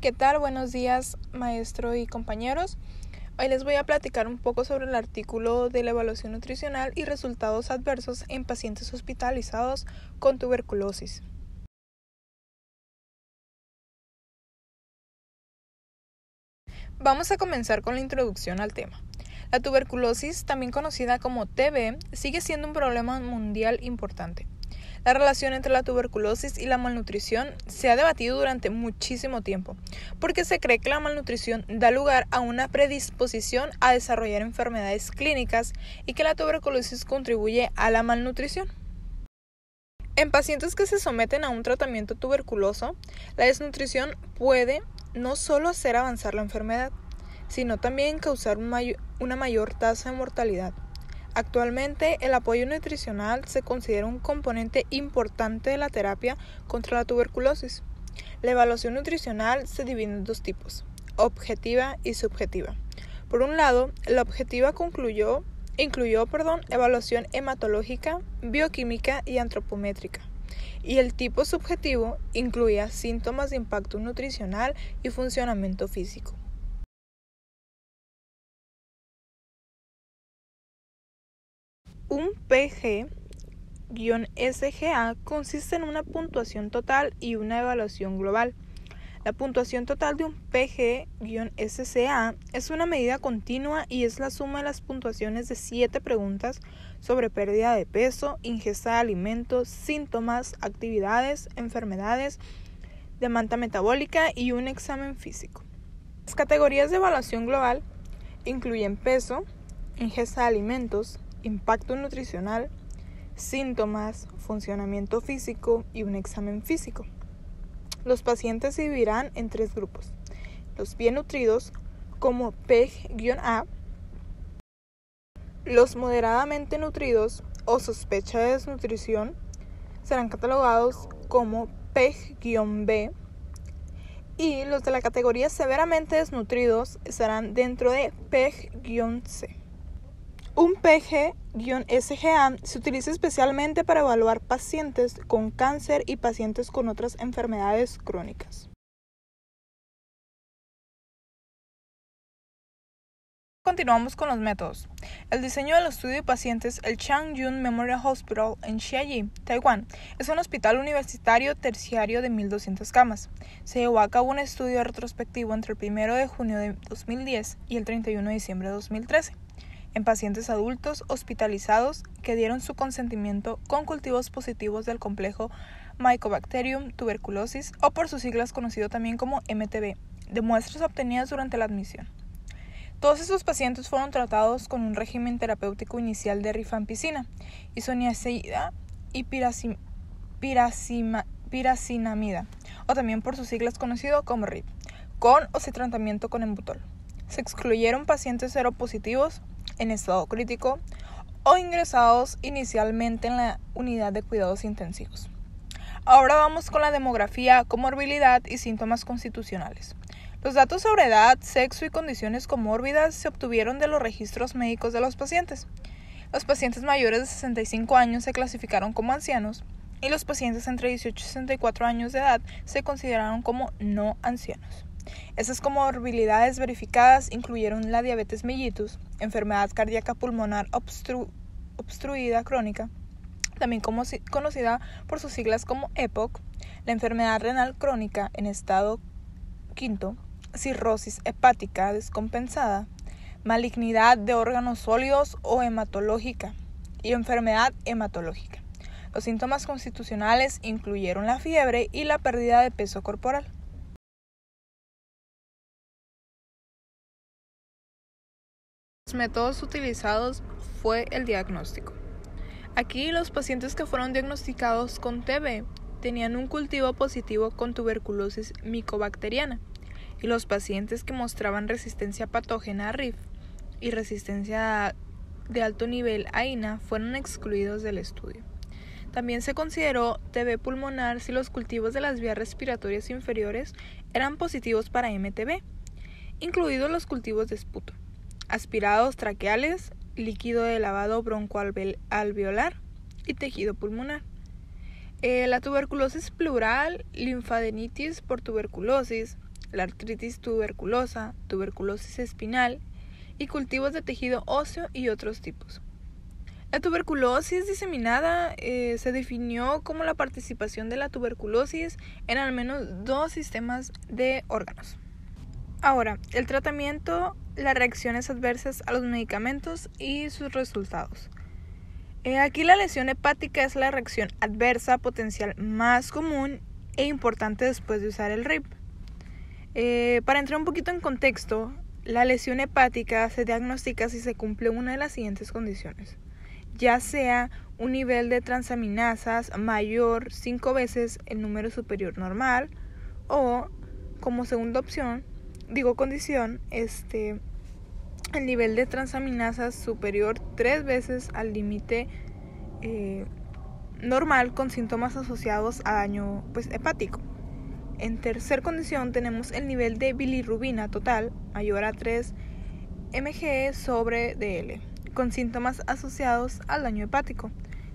¿Qué tal? Buenos días, maestro y compañeros. Hoy les voy a platicar un poco sobre el artículo de la evaluación nutricional y resultados adversos en pacientes hospitalizados con tuberculosis. Vamos a comenzar con la introducción al tema. La tuberculosis, también conocida como TB, sigue siendo un problema mundial importante. La relación entre la tuberculosis y la malnutrición se ha debatido durante muchísimo tiempo, porque se cree que la malnutrición da lugar a una predisposición a desarrollar enfermedades clínicas y que la tuberculosis contribuye a la malnutrición. En pacientes que se someten a un tratamiento tuberculoso, la desnutrición puede no solo hacer avanzar la enfermedad, sino también causar una mayor tasa de mortalidad. Actualmente, el apoyo nutricional se considera un componente importante de la terapia contra la tuberculosis. La evaluación nutricional se divide en dos tipos, objetiva y subjetiva. Por un lado, la objetiva incluyó evaluación hematológica, bioquímica y antropométrica. Y el tipo subjetivo incluía síntomas de impacto nutricional y funcionamiento físico. Un PG-SGA consiste en una puntuación total y una evaluación global. La puntuación total de un PG-SCA es una medida continua y es la suma de las puntuaciones de 7 preguntas sobre pérdida de peso, ingesta de alimentos, síntomas, actividades, enfermedades, demanda metabólica y un examen físico. Las categorías de evaluación global incluyen peso, ingesta de alimentos, impacto nutricional, síntomas, funcionamiento físico y un examen físico. Los pacientes se dividirán en 3 grupos. Los bien nutridos como PEG-A, los moderadamente nutridos o sospecha de desnutrición serán catalogados como PEG-B y los de la categoría severamente desnutridos estarán dentro de PEG-C. Un PG-SGA se utiliza especialmente para evaluar pacientes con cáncer y pacientes con otras enfermedades crónicas. Continuamos con los métodos. El diseño del estudio de pacientes, el Changyun Memorial Hospital en Chiayi, Taiwán, es un hospital universitario terciario de 1.200 camas. Se llevó a cabo un estudio retrospectivo entre el 1 de junio de 2010 y el 31 de diciembre de 2013. En pacientes adultos hospitalizados que dieron su consentimiento con cultivos positivos del complejo Mycobacterium tuberculosis o por sus siglas conocido también como MTB, de muestras obtenidas durante la admisión. Todos estos pacientes fueron tratados con un régimen terapéutico inicial de rifampicina, isoniazida y piracinamida, o también por sus siglas conocido como RIP, con o sin tratamiento con embutol. Se excluyeron pacientes seropositivos en estado crítico o ingresados inicialmente en la unidad de cuidados intensivos. Ahora vamos con la demografía, comorbilidad y síntomas constitucionales. Los datos sobre edad, sexo y condiciones comórbidas se obtuvieron de los registros médicos de los pacientes. Los pacientes mayores de 65 años se clasificaron como ancianos y los pacientes entre 18 y 64 años de edad se consideraron como no ancianos. Esas comorbilidades verificadas incluyeron la diabetes mellitus, enfermedad cardíaca pulmonar obstruida crónica, también conocida por sus siglas como EPOC, la enfermedad renal crónica en estado quinto, cirrosis hepática descompensada, malignidad de órganos sólidos o hematológica y enfermedad hematológica. Los síntomas constitucionales incluyeron la fiebre y la pérdida de peso corporal. Los métodos utilizados fue el diagnóstico. Aquí los pacientes que fueron diagnosticados con TB tenían un cultivo positivo con tuberculosis micobacteriana y los pacientes que mostraban resistencia patógena a RIF y resistencia de alto nivel a INA fueron excluidos del estudio. También se consideró TB pulmonar si los cultivos de las vías respiratorias inferiores eran positivos para MTB, incluidos los cultivos de esputo, aspirados traqueales, líquido de lavado broncoalveolar y tejido pulmonar. La tuberculosis pleural, linfadenitis por tuberculosis, la artritis tuberculosa, tuberculosis espinal y cultivos de tejido óseo y otros tipos. La tuberculosis diseminada se definió como la participación de la tuberculosis en al menos 2 sistemas de órganos. Ahora, el tratamiento, las reacciones adversas a los medicamentos y sus resultados. Aquí la lesión hepática es la reacción adversa potencial más común e importante después de usar el RIP. Para entrar un poquito en contexto, la lesión hepática se diagnostica si se cumple una de las siguientes condiciones, ya sea un nivel de transaminasas mayor 5 veces el número superior normal o, como segunda condición, el nivel de transaminasas superior 3 veces al límite normal con síntomas asociados a daño hepático. En tercer condición tenemos el nivel de bilirrubina total mayor a 3 mg/dl con síntomas asociados al daño hepático.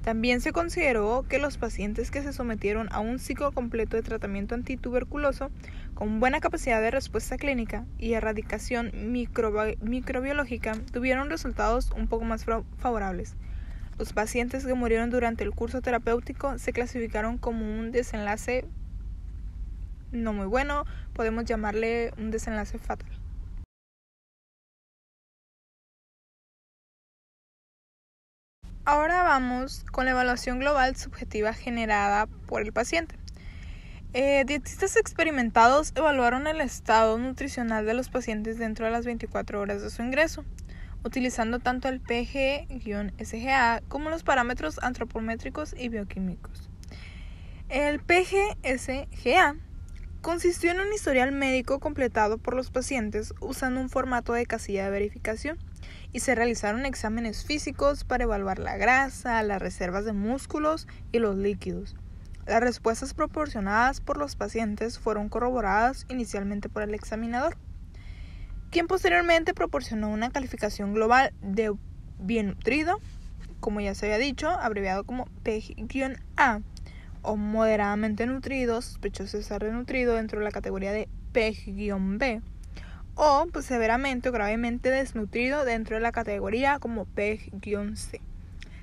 También se consideró que los pacientes que se sometieron a un ciclo completo de tratamiento antituberculoso con buena capacidad de respuesta clínica y erradicación microbiológica tuvieron resultados un poco más favorables. Los pacientes que murieron durante el curso terapéutico se clasificaron como un desenlace no muy bueno, podemos llamarle un desenlace fatal. Ahora vamos con la evaluación global subjetiva generada por el paciente. Dietistas experimentados evaluaron el estado nutricional de los pacientes dentro de las 24 horas de su ingreso, utilizando tanto el PG-SGA como los parámetros antropométricos y bioquímicos. El PG-SGA consistió en un historial médico completado por los pacientes usando un formato de casilla de verificación y se realizaron exámenes físicos para evaluar la grasa, las reservas de músculos y los líquidos. Las respuestas proporcionadas por los pacientes fueron corroboradas inicialmente por el examinador, quien posteriormente proporcionó una calificación global de bien nutrido, como ya se había dicho, abreviado como PEG-A, o moderadamente nutrido, sospechoso de estar desnutrido dentro de la categoría de PEG-B, o severamente o gravemente desnutrido dentro de la categoría como PEG-C.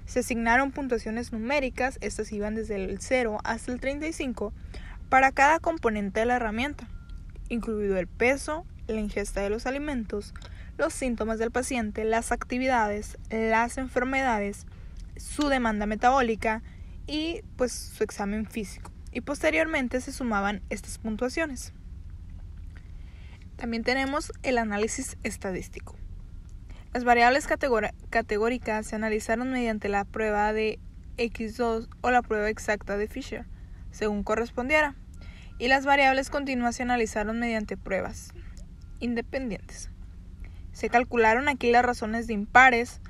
Se asignaron puntuaciones numéricas, estas iban desde el 0 hasta el 35, para cada componente de la herramienta, incluido el peso, la ingesta de los alimentos, los síntomas del paciente, las actividades, las enfermedades, su demanda metabólica y su examen físico. Y posteriormente se sumaban estas puntuaciones. También tenemos el análisis estadístico. Las variables categóricas se analizaron mediante la prueba de X2 o la prueba exacta de Fisher, según correspondiera, y las variables continuas se analizaron mediante pruebas independientes. Se calcularon aquí las razones de impares,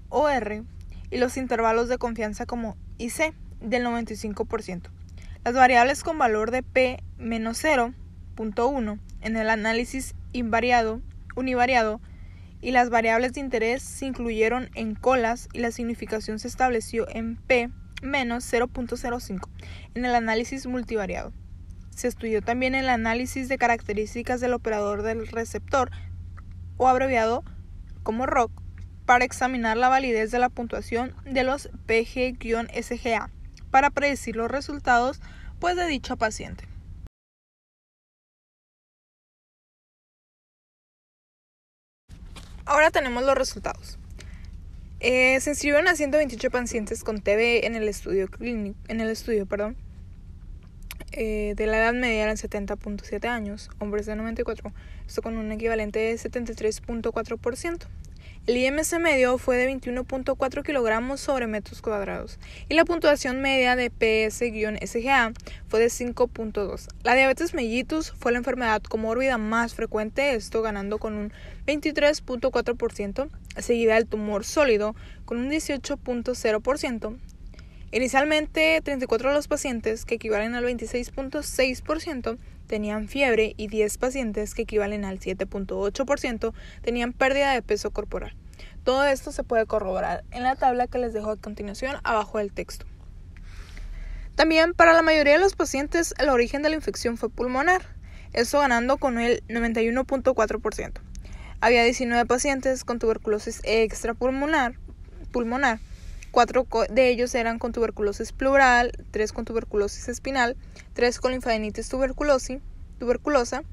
OR, y los intervalos de confianza como IC del 95%. Las variables con valor de P menos 0.1 en el análisis univariado y las variables de interés se incluyeron en colas y la significación se estableció en P menos 0.05 en el análisis multivariado. Se estudió también el análisis de características del operador del receptor, o abreviado como ROC, para examinar la validez de la puntuación de los PG-SGA para predecir los resultados de dicho paciente. Ahora tenemos los resultados. Se inscribieron a 128 pacientes con TB en el estudio de la edad media eran 70.7 años, hombres de 94, esto con un equivalente de 73.4%. El IMC medio fue de 21.4 kilogramos sobre metros cuadrados y la puntuación media de PS-SGA fue de 5.2. La diabetes mellitus fue la enfermedad comórbida más frecuente, esto ganando con un 23.4%, seguida del tumor sólido con un 18.0%. Inicialmente, 34 de los pacientes, que equivalen al 26.6%, tenían fiebre y 10 pacientes, que equivalen al 7.8%, tenían pérdida de peso corporal. Todo esto se puede corroborar en la tabla que les dejo a continuación abajo del texto. También para la mayoría de los pacientes el origen de la infección fue pulmonar. esto ganando con el 91.4%. Había 19 pacientes con tuberculosis extrapulmonar, 4 de ellos eran con tuberculosis pleural, 3 con tuberculosis espinal, 3 con linfadenitis tuberculosa,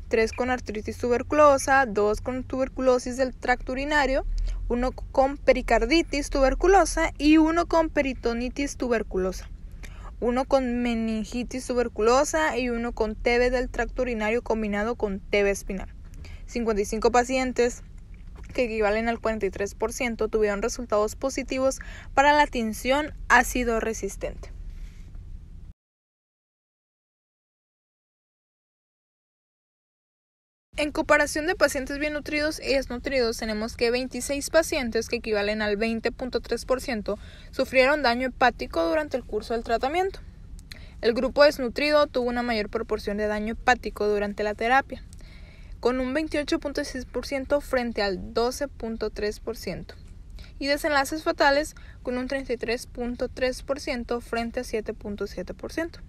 3 con artritis tuberculosa, 2 con tuberculosis del tracto urinario, 1 con pericarditis tuberculosa y 1 con peritonitis tuberculosa, 1 con meningitis tuberculosa y 1 con TB del tracto urinario combinado con TB espinal. 55 pacientes, que equivalen al 43%, tuvieron resultados positivos para la tinción ácido resistente. En comparación de pacientes bien nutridos y desnutridos, tenemos que 26 pacientes, que equivalen al 20.3%, sufrieron daño hepático durante el curso del tratamiento. El grupo desnutrido tuvo una mayor proporción de daño hepático durante la terapia, con un 28.6% frente al 12.3%, y desenlaces fatales con un 33.3% frente a 7.7%,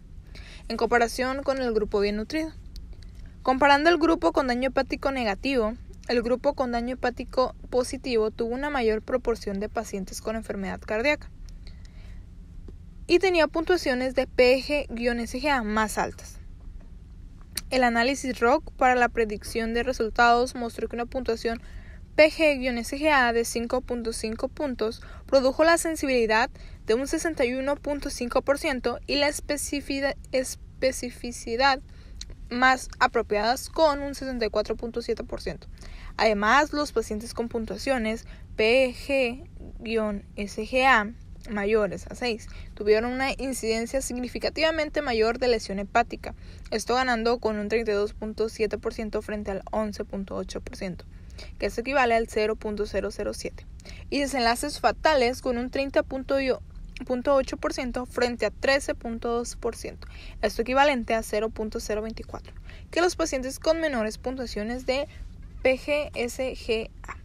en comparación con el grupo bien nutrido. Comparando el grupo con daño hepático negativo, el grupo con daño hepático positivo tuvo una mayor proporción de pacientes con enfermedad cardíaca y tenía puntuaciones de PG-SGA más altas. El análisis ROC para la predicción de resultados mostró que una puntuación PG-SGA de 5.5 puntos produjo la sensibilidad de un 61.5% y la especificidad más apropiadas con un 64.7%. Además, los pacientes con puntuaciones PG-SGA mayores a 6 tuvieron una incidencia significativamente mayor de lesión hepática, esto ganando con un 32.7% frente al 11.8%, que esto equivale al 0.007, y desenlaces fatales con un 30.8% frente a 13.2%, esto equivalente a 0.024, que los pacientes con menores puntuaciones de PG-SGA.